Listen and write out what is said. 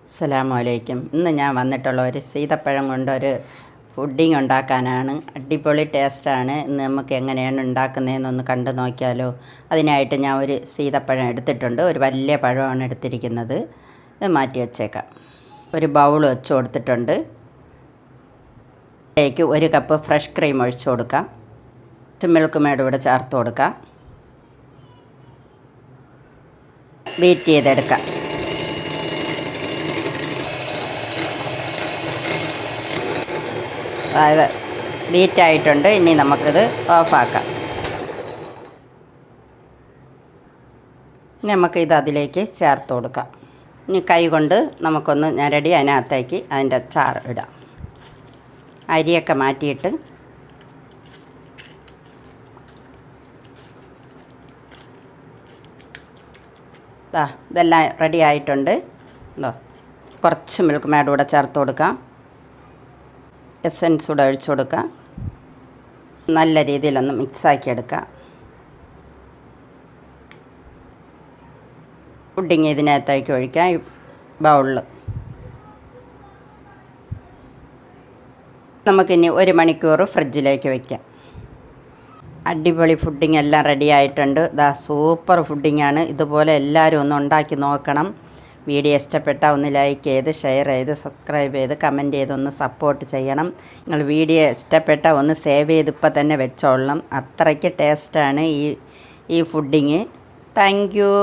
അസ്സലാമു അലൈക്കും. ഇന്ന് ഞാൻ വന്നിട്ടുള്ള ഒരു സീതപ്പഴം കൊണ്ടൊരു പുഡിംഗ് ഉണ്ടാക്കാനാണ്. അടിപൊളി ടേസ്റ്റാണ്. ഇന്ന് നമുക്ക് എങ്ങനെയാണ് ഉണ്ടാക്കുന്നതെന്നൊന്ന് കണ്ടു നോക്കിയാലോ. അതിനായിട്ട് ഞാൻ ഒരു സീതപ്പഴം എടുത്തിട്ടുണ്ട്. ഒരു വലിയ പഴമാണ് എടുത്തിരിക്കുന്നത്. ഇത് മാറ്റി വച്ചേക്കാം. ഒരു ബൗൾ വെച്ച് കൊടുത്തിട്ടുണ്ട്. അതിലേക്ക് 1 കപ്പ് ഫ്രഷ് ക്രീം ഒഴിച്ചു കൊടുക്കാം. മിൽക്ക് മേഡ് ഇവിടെ ചേർത്ത് കൊടുക്കാം. ബീറ്റ് ചെയ്തെടുക്കാം. അതായത് ബീറ്റായിട്ടുണ്ട്. ഇനി നമുക്കിത് ഓഫാക്കാം. ഇനി നമുക്കിത് അതിലേക്ക് ചേർത്ത് കൊടുക്കാം. ഇനി കൈ കൊണ്ട് നമുക്കൊന്ന് ഞരടി അതിനകത്തേക്ക് അതിൻ്റെ ചാറ് ഇടാം. അരിയൊക്കെ മാറ്റിയിട്ട് ഇതെല്ലാം റെഡി ആയിട്ടുണ്ട്. കുറച്ച് മിൽക്ക് മേഡ് കൂടെ ചേർത്ത് കൊടുക്കാം. എസൻസ് കൂടെ ഒഴിച്ചു കൊടുക്കാം. നല്ല രീതിയിലൊന്ന് മിക്സാക്കി എടുക്കാം. പുഡിങ് ഇതിനകത്തേക്ക് ഒഴിക്കാം. ഈ ബൗളിൽ നമുക്കിനി 1 മണിക്കൂർ ഫ്രിഡ്ജിലേക്ക് വയ്ക്കാം. അടിപൊളി പുഡിങ് എല്ലാം റെഡി ആയിട്ടുണ്ട്. സൂപ്പർ പുഡിങ്ങാണ്. ഇതുപോലെ എല്ലാവരും ഒന്ന് ഉണ്ടാക്കി നോക്കണം. വീഡിയോ ഇഷ്ടപ്പെട്ടാൽ ഒന്ന് ലൈക്ക് ചെയ്ത് ഷെയർ ചെയ്ത് സബ്സ്ക്രൈബ് ചെയ്ത് കമൻറ്റ് ചെയ്ത് ഒന്ന് സപ്പോർട്ട് ചെയ്യണം. നിങ്ങൾ വീഡിയോ ഇഷ്ടപ്പെട്ടാൽ ഒന്ന് സേവ് ചെയ്ത് ഇപ്പം തന്നെ വെച്ചോളണം. അത്രയ്ക്ക് ടേസ്റ്റാണ് ഈ പുഡിങ്. Thank you.